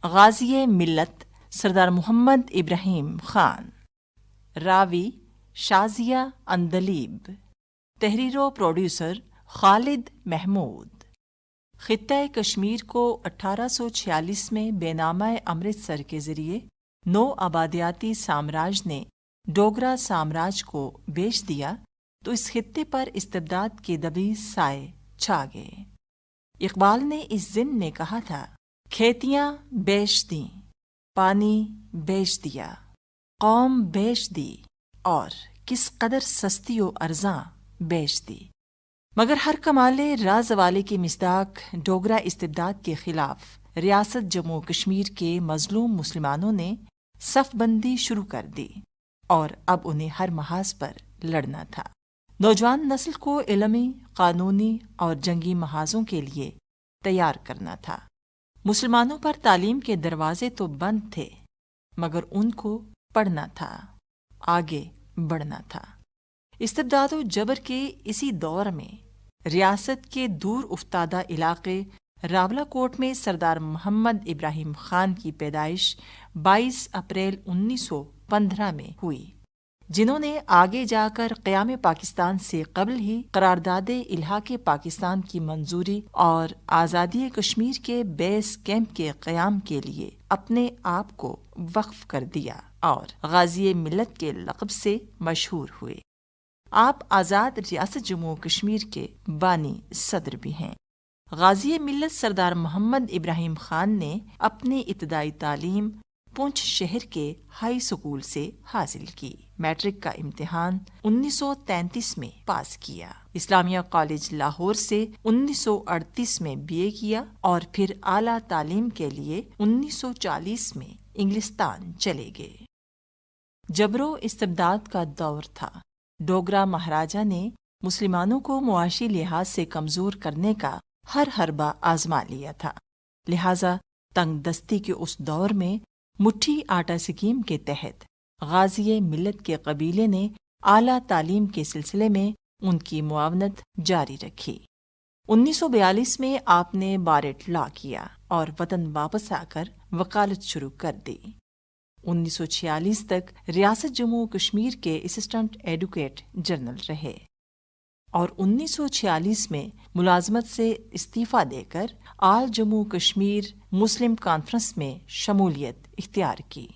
غازی ملت سردار محمد ابراہیم خان، راوی شازیہ اندلیب، تحریر و پروڈیوسر خالد محمود۔ خطہ کشمیر کو 1846 میں بے نامہ امرتسر کے ذریعے نو آبادیاتی سامراج نے ڈوگرا سامراج کو بیچ دیا تو اس خطے پر استبداد کے دبی سائے چھا گئے۔ اقبال نے اس ضمن میں کہا تھا، کھیتیاں بیچ دیں، پانی بیچ دیا، قوم بیچ دی، اور کس قدر سستی و ارزاں بیچ دی۔ مگر ہر کمالے راز والے کی مصداق ڈوگرا استبداد کے خلاف ریاست جموں کشمیر کے مظلوم مسلمانوں نے صف بندی شروع کر دی، اور اب انہیں ہر محاذ پر لڑنا تھا۔ نوجوان نسل کو علمی، قانونی اور جنگی محاذوں کے لیے تیار کرنا تھا۔ مسلمانوں پر تعلیم کے دروازے تو بند تھے، مگر ان کو پڑھنا تھا، آگے بڑھنا تھا۔ استبداد و جبر کے اسی دور میں ریاست کے دور افتادہ علاقے راولاکوٹ میں سردار محمد ابراہیم خان کی پیدائش 22 اپریل 1915 میں ہوئی، جنہوں نے آگے جا کر قیام پاکستان سے قبل ہی قرارداد الحاق پاکستان کی منظوری اور آزادی کشمیر کے بیس کیمپ کے قیام کے لیے اپنے آپ کو وقف کر دیا اور غازی ملت کے لقب سے مشہور ہوئے۔ آپ آزاد ریاست جموں کشمیر کے بانی صدر بھی ہیں۔ غازی ملت سردار محمد ابراہیم خان نے اپنی ابتدائی تعلیم پونچھ شہر کے ہائی سکول سے حاصل کی۔ میٹرک کا امتحان 1933 میں پاس کیا۔ اسلامیہ کالج لاہور سے 1938 میں BA کیا اور پھر اعلیٰ تعلیم کے لیے 1940 میں انگلستان چلے گئے۔ جبر و استبداد کا دور تھا۔ ڈوگرا مہاراجا نے مسلمانوں کو معاشی لحاظ سے کمزور کرنے کا ہر حربہ آزما لیا تھا، لہذا تنگ دستی کے اس دور میں مٹھی آٹا اسکیم کے تحت غازی ملت کے قبیلے نے اعلیٰ تعلیم کے سلسلے میں ان کی معاونت جاری رکھی۔ 1942 میں آپ نے بارٹ لا کیا اور وطن واپس آ کر وکالت شروع کر دی۔ 1946 تک ریاست جموں کشمیر کے اسسٹنٹ ایڈوکیٹ جنرل رہے اور 1946 میں ملازمت سے استعفیٰ دے کر آل جموں کشمیر مسلم کانفرنس میں شمولیت اختیار کی۔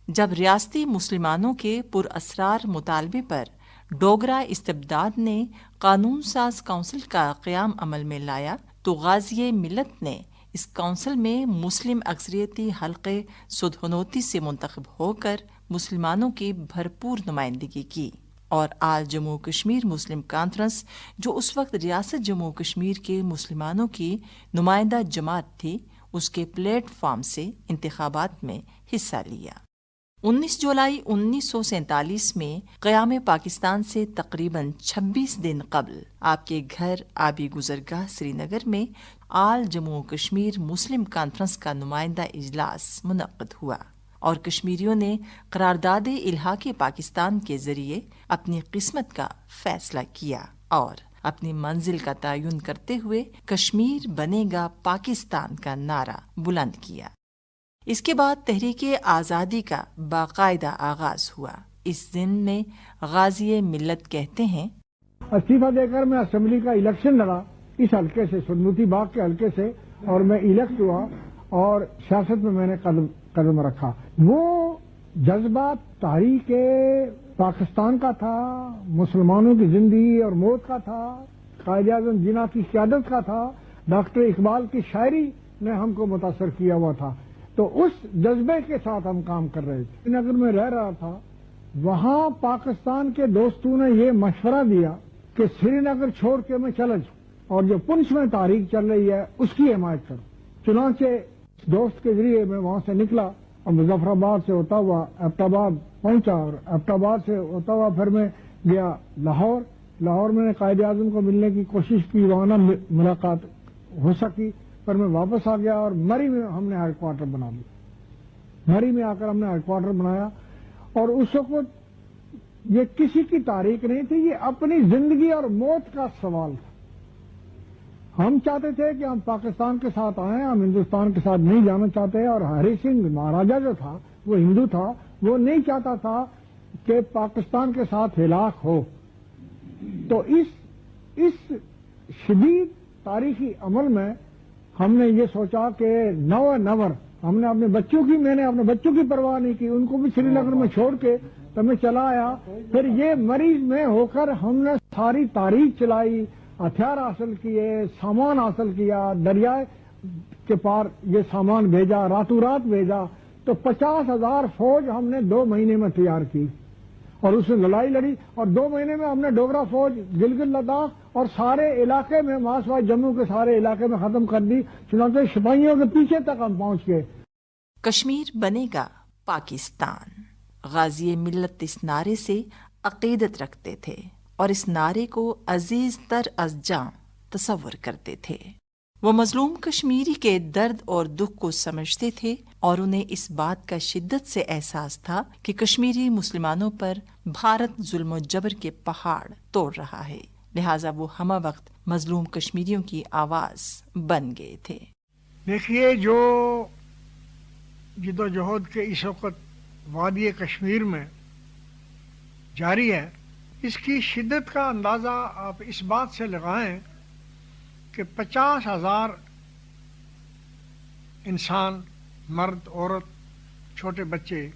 جب ریاستی مسلمانوں کے پراسرار مطالبے پر ڈوگرا استبداد نے قانون ساز کونسل کا قیام عمل میں لایا تو غازی ملت نے اس کونسل میں مسلم اکثریتی حلقے سدھنوتی سے منتخب ہو کر مسلمانوں کی بھرپور نمائندگی کی، اور آل جموں کشمیر مسلم کانفرنس جو اس وقت ریاست جموں کشمیر کے مسلمانوں کی نمائندہ جماعت تھی، اس کے پلیٹ فارم سے انتخابات میں حصہ لیا۔ 19 جولائی 1947 میں قیام پاکستان سے تقریباً 26 دن قبل آپ کے گھر آبی گزرگاہ سری نگر میں آل جموں کشمیر مسلم کانفرنس کا نمائندہ اجلاس منعقد ہوا، اور کشمیریوں نے قرارداد الحاق پاکستان کے ذریعے اپنی قسمت کا فیصلہ کیا اور اپنی منزل کا تعین کرتے ہوئے کشمیر بنے گا پاکستان کا نعرہ بلند کیا۔ اس کے بعد تحریک آزادی کا باقاعدہ آغاز ہوا۔ اس دن میں غازی ملت کہتے ہیں، استعفیٰ دے کر میں اسمبلی کا الیکشن لڑا اس حلقے سے، سنوتی باغ کے حلقے سے، اور میں الیکٹ ہوا اور سیاست میں نے قدم رکھا۔ وہ جذبات تحریک پاکستان کا تھا، مسلمانوں کی زندگی اور موت کا تھا، قائد اعظم جناح کی قیادت کا تھا، ڈاکٹر اقبال کی شاعری نے ہم کو متاثر کیا ہوا تھا۔ تو اس جذبے کے ساتھ ہم کام کر رہے تھے۔ سری نگر میں رہ رہا تھا، وہاں پاکستان کے دوستوں نے یہ مشورہ دیا کہ سری نگر چھوڑ کے میں چلا جاؤں اور جو پنچ میں تاریخ چل رہی ہے اس کی حمایت کروں۔ چنانچہ دوست کے ذریعے میں وہاں سے نکلا اور مظفر آباد سے ہوتا ہوا ایبٹ آباد پہنچا، اور ایبٹ آباد سے ہوتا ہوا پھر میں گیا لاہور۔ لاہور میں نے قائد اعظم کو ملنے کی کوشش کی، وہاں نہ ملاقات ہو سکی، پر میں واپس آ گیا اور مری میں ہم نے ہیڈ کوارٹر بنا لیا۔ مری میں آ کر ہم نے ہیڈ کوارٹر بنایا، اور اس وقت یہ کسی کی تاریخ نہیں تھی، یہ اپنی زندگی اور موت کا سوال تھا۔ ہم چاہتے تھے کہ ہم پاکستان کے ساتھ آئیں، ہم ہندوستان کے ساتھ نہیں جانا چاہتے، اور ہری سنگھ مہاراجا جو تھا وہ ہندو تھا، وہ نہیں چاہتا تھا کہ پاکستان کے ساتھ ہلاک ہو. تو اس شدید تاریخی عمل میں ہم نے یہ سوچا کہ نور ہم نے میں نے اپنے بچوں کی پرواہ نہیں کی، ان کو بھی سری نگر میں چھوڑ کے تو میں چلا آیا. پھر یہ مریض میں ہو کر ہم نے ساری تاریخ چلائی، ہتھیار حاصل کیے، سامان حاصل کیا، دریا کے پار یہ سامان بھیجا، راتوں رات بھیجا. تو 50,000 فوج ہم نے 2 مہینے میں تیار کی اور اس میں لڑائی لڑی، اور 2 مہینے میں ہم نے ڈوگرا فوج گلگت لداخ اور سارے علاقے میں ماسوائے جموں کے سارے علاقے میں ختم کر دی. چنانچہ سپاہیوں کے پیچھے تک ہم پہنچ گئے. کشمیر بنے گا پاکستان. غازی ملت اس نعرے سے عقیدت رکھتے تھے اور اس نعرے کو عزیز تر از جاں تصور کرتے تھے. وہ مظلوم کشمیری کے درد اور دکھ کو سمجھتے تھے اور انہیں اس بات کا شدت سے احساس تھا کہ کشمیری مسلمانوں پر بھارت ظلم و جبر کے پہاڑ توڑ رہا ہے. لہٰذا وہ ہمہ وقت مظلوم کشمیریوں کی آواز بن گئے تھے. دیکھیے، جو جدوجہد کے اس وقت وادی کشمیر میں جاری ہے، اس کی شدت کا اندازہ آپ اس بات سے لگائیں کہ 50,000 انسان، مرد، عورت، چھوٹے بچے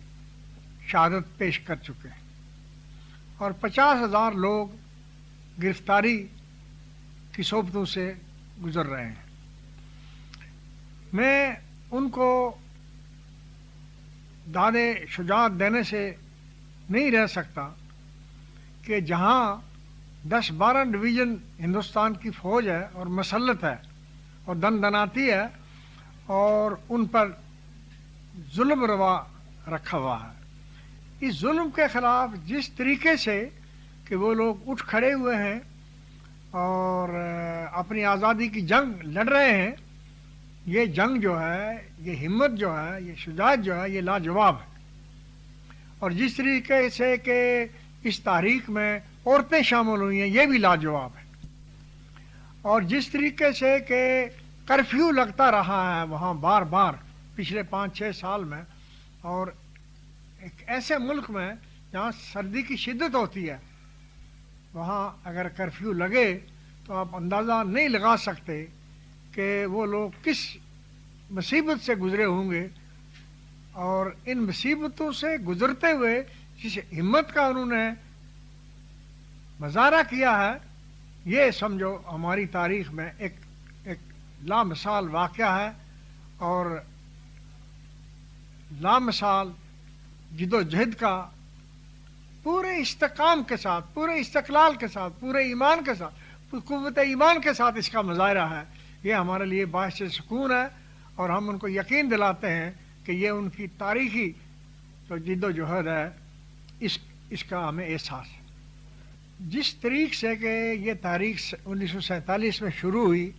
شہادت پیش کر چکے ہیں اور 50,000 لوگ گرفتاری کی صحبتوں سے گزر رہے ہیں. میں ان کو داد شجاعت دینے سے نہیں رہ سکتا کہ جہاں 10-12 ڈویژن ہندوستان کی فوج ہے اور مسلط ہے اور دناتی ہے اور ان پر ظلم روا رکھا ہوا ہے. اس ظلم کے خلاف جس طریقے سے کہ وہ لوگ اٹھ کھڑے ہوئے ہیں اور اپنی آزادی کی جنگ لڑ رہے ہیں، یہ جنگ جو ہے، یہ ہمت جو ہے، یہ شجاعت جو ہے، یہ لاجواب ہے. اور جس طریقے سے کہ اس تاریخ میں عورتیں شامل ہوئی ہیں، یہ بھی لاجواب ہے. اور جس طریقے سے کہ کرفیو لگتا رہا ہے وہاں بار بار پچھلے 5-6 سال میں، اور ایک ایسے ملک میں جہاں سردی کی شدت ہوتی ہے، وہاں اگر کرفیو لگے تو آپ اندازہ نہیں لگا سکتے کہ وہ لوگ کس مصیبت سے گزرے ہوں گے. اور ان مصیبتوں سے گزرتے ہوئے جس ہمت کا انہوں نے مظاہرہ کیا ہے، یہ سمجھو ہماری تاریخ میں ایک لامثال واقعہ ہے اور لامثال جد و جہد کا پورے استحکام کے ساتھ، پورے استقلال کے ساتھ، پورے ایمان کے ساتھ، قوت ایمان کے ساتھ اس کا مظاہرہ ہے. یہ ہمارے لیے باعث سکون ہے اور ہم ان کو یقین دلاتے ہیں کہ یہ ان کی تاریخی جو جد و جہد ہے، اس کا ہمیں احساس ہے. جس طریق سے کہ یہ تاریخ 1947 میں شروع ہوئی،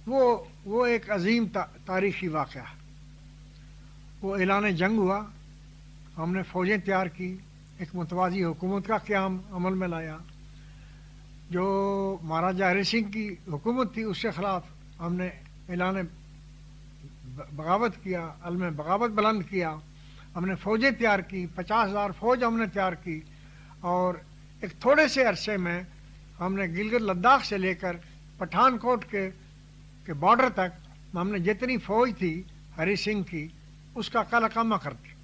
وہ ایک عظیم تاریخی واقعہ ہے. وہ اعلان جنگ ہوا، ہم نے فوجیں تیار کی، ایک متوازی حکومت کا قیام عمل میں لایا. جو مہاراجا ہری سنگھ کی حکومت تھی اس کے خلاف ہم نے اعلان بغاوت کیا، علم بغاوت بلند کیا. ہم نے فوجیں تیار کی، 50,000 فوج ہم نے تیار کی، اور ایک تھوڑے سے عرصے میں ہم نے گلگت لداخ سے لے کر پٹھان کوٹ کے بارڈر تک ہم نے جتنی فوج تھی ہری سنگھ کی اس کا کل کامہ کر دیا.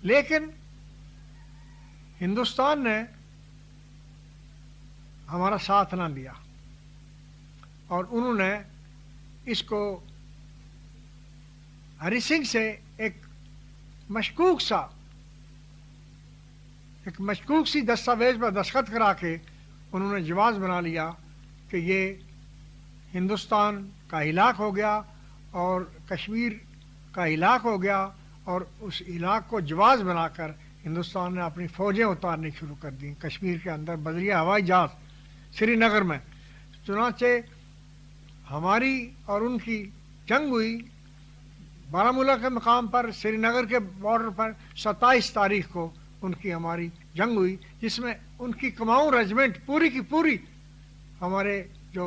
لیکن ہندوستان نے ہمارا ساتھ نہ دیا اور انہوں نے اس کو ہری سنگھ سے ایک مشکوک سی دستاویز پر دستخط کرا کے انہوں نے جواز بنا لیا کہ یہ ہندوستان کا ہلاک ہو گیا اور کشمیر کا ہلاک ہو گیا، اور اس علاق کو جواز بنا کر ہندوستان نے اپنی فوجیں اتارنی شروع کر دیں کشمیر کے اندر بذریعہ ہوائی جہاز سری نگر میں. چنانچہ ہماری اور ان کی جنگ ہوئی بارہمولہ کے مقام پر، سری نگر کے بارڈر پر. 27 تاریخ کو ان کی ہماری جنگ ہوئی، جس میں ان کی کماؤں ریجمنٹ پوری کی پوری ہمارے جو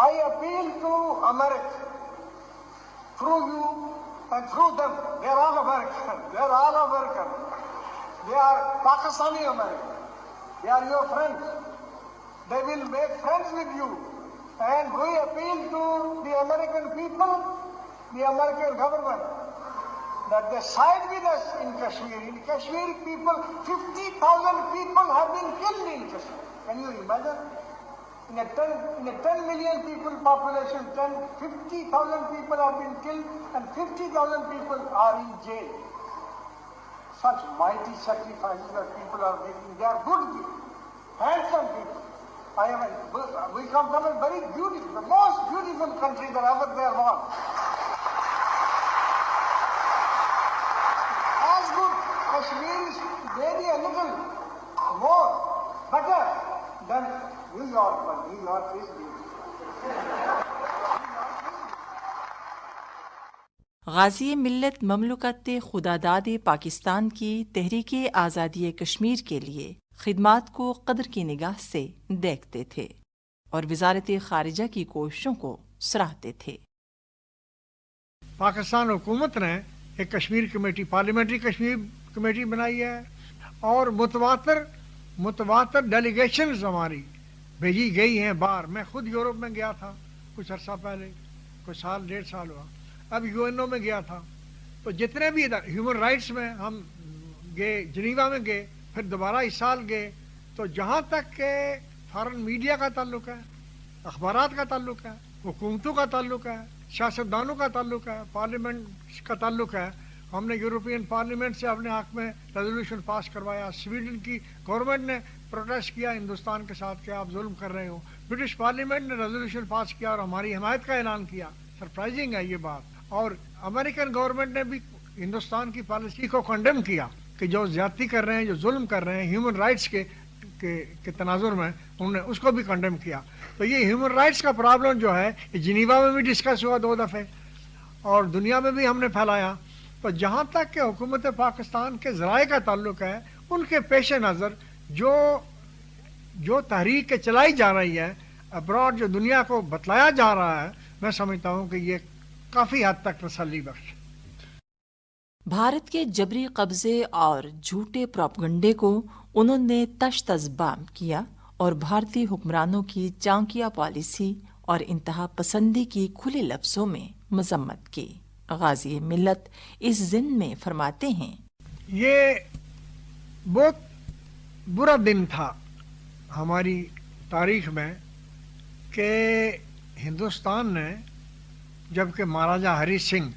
I appeal to America through you and through them. They are all American. They are all American. They are Pakistani American. They are your friends. They will make friends with you. And we appeal to the American people, the American government, that they side with us in Kashmir. In Kashmir, 50,000 people have been killed in Kashmir. Can you imagine? In a 10 million people population, 50,000 people have been killed and 50,000 people are in jail. Such mighty sacrifices that people are making, they are good people. handsome people. We come from a very beautiful, the most beautiful country that ever there was. As good, Kashmir is maybe a little more, better than New York, but New York is beautiful. غازی ملت مملکت خداداد پاکستان کی تحریک آزادی کشمیر کے لیے خدمات کو قدر کی نگاہ سے دیکھتے تھے اور وزارت خارجہ کی کوششوں کو سراہتے تھے۔ پاکستان حکومت نے ایک Kashmir committee, parliamentary Kashmir committee بنائی ہے اور متواتر ڈیلیگیشنز ہماری بھیجی گئی ہیں باہر۔ میں خود یورپ میں گیا تھا کچھ عرصہ پہلے، کچھ سال 1.5 سال ہوا، اب UN میں گیا تھا، تو جتنے بھی ادھر ہیومن رائٹس میں ہم گئے، جنیوا میں گئے، پھر دوبارہ اس سال گئے، تو جہاں تک کہ فارن میڈیا کا تعلق ہے، اخبارات کا تعلق ہے، حکومتوں کا تعلق ہے، سیاستدانوں کا تعلق ہے، پارلیمنٹ کا تعلق ہے، ہم نے یورپین پارلیمنٹ سے اپنے حق میں ریزولوشن پاس کروایا۔ سویڈن کی گورنمنٹ نے پروٹیسٹ کیا ہندوستان کے ساتھ کہ آپ ظلم کر رہے ہو۔ برٹش پارلیمنٹ نے ریزولوشن پاس کیا اور ہماری حمایت کا اعلان کیا۔ سرپرائزنگ ہے یہ بات۔ اور امریکن گورنمنٹ نے بھی ہندوستان کی پالیسی کو کنڈیم کیا کہ جو زیادتی کر رہے ہیں، جو ظلم کر رہے ہیں ہیومن رائٹس کے تناظر میں، انہوں نے اس کو بھی کنڈیم کیا۔ تو یہ ہیومن رائٹس کا پرابلم جو ہے یہ جنیوا میں بھی ڈسکس ہوا 2 دفعے اور دنیا میں بھی ہم نے پھیلایا۔ تو جہاں تک کہ حکومت پاکستان کے ذرائع کا تعلق ہے، ان کے پیش نظر جو تحریک چلائی جا رہی ہے ابراڈ، جو دنیا کو بتلایا جا رہا ہے، میں سمجھتا ہوں کہ یہ کافی حد تک تسلی بخش۔ بھارت کے جبری قبضے اور جھوٹے پروپگنڈے کو انہوں نے تشت بام کیا اور بھارتی حکمرانوں کی چانکیا پالیسی اور انتہا پسندی کی کھلے لفظوں میں مذمت کی۔ غازی ملت اس ضمن میں فرماتے ہیں، یہ بہت برا دن تھا ہماری تاریخ میں کہ ہندوستان نے، جبکہ مہاراجا ہری سنگھ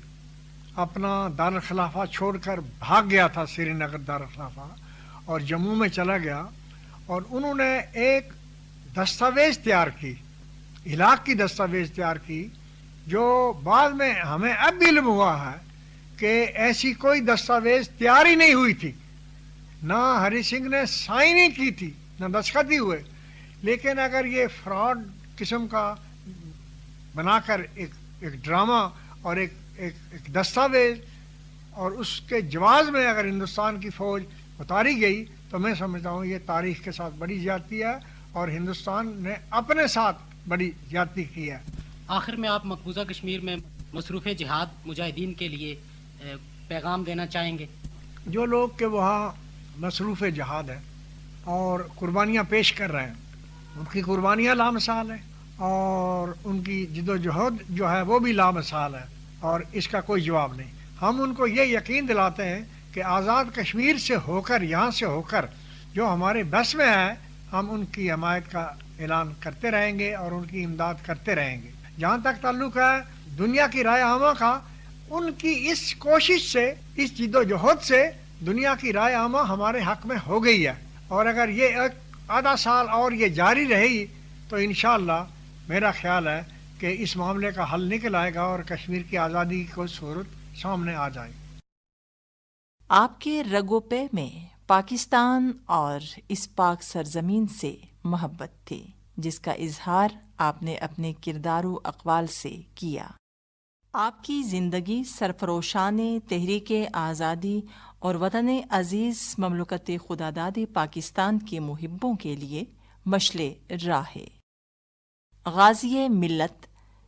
اپنا دارالخلافہ چھوڑ کر بھاگ گیا تھا سری نگر دارالخلافہ اور جموں میں چلا گیا، اور انہوں نے ایک دستاویز تیار کی، علاق کی دستاویز تیار کی، جو بعد میں ہمیں اب بھی علم ہوا ہے کہ ایسی کوئی دستاویز تیار ہی نہیں ہوئی تھی، نہ ہری سنگھ نے سائن ہی کی تھی، نہ دستخط ہی ہوئے۔ لیکن اگر یہ فراڈ قسم کا بنا کر ایک ڈرامہ اور ایک دستاویز اور اس کے جواز میں اگر ہندوستان کی فوج اتاری گئی، تو میں سمجھتا ہوں یہ تاریخ کے ساتھ بڑی زیادتی ہے اور ہندوستان نے اپنے ساتھ بڑی زیادتی کی ہے۔ آخر میں آپ مقبوضہ کشمیر میں مصروف جہاد مجاہدین کے لیے پیغام دینا چاہیں گے؟ جو لوگ کہ وہاں مصروف جہاد ہیں اور قربانیاں پیش کر رہے ہیں، ان کی قربانیاں لامثال ہیں اور ان کی جد و جہد جو ہے وہ بھی لامثال ہے، اور اس کا کوئی جواب نہیں۔ ہم ان کو یہ یقین دلاتے ہیں کہ آزاد کشمیر سے ہو کر، یہاں سے ہو کر جو ہمارے بس میں ہے، ہم ان کی حمایت کا اعلان کرتے رہیں گے اور ان کی امداد کرتے رہیں گے۔ جہاں تک تعلق ہے دنیا کی رائے عامہ کا، ان کی اس کوشش سے، اس جد و جہد سے دنیا کی رائے عامہ ہمارے حق میں ہو گئی ہے، اور اگر یہ آدھا سال اور یہ جاری رہی تو انشاءاللہ میرا خیال ہے کہ اس معاملے کا حل نکل آئے گا اور کشمیر کی آزادی کی کوئی صورت سامنے آ جائے گی۔ آپ کے رگ و پے میں پاکستان اور اس پاک سرزمین سے محبت تھی، جس کا اظہار آپ نے اپنے کردار و اقوال سے کیا۔ آپ کی زندگی سرفروشان تحریک آزادی اور وطن عزیز مملکت خداداد پاکستان کے محبوں کے لیے مشعل راہ ہے۔ غازی ملت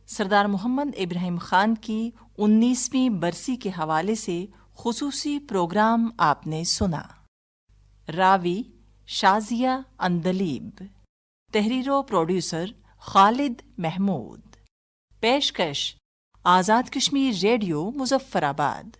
سردار محمد ابراہیم خان کی 19ویں برسی کے حوالے سے خصوصی پروگرام آپ نے سنا۔ راوی شازیہ اندلیب، تحریر و پروڈیوسر خالد محمود، پیشکش آزاد کشمیر ریڈیو مظفرآباد۔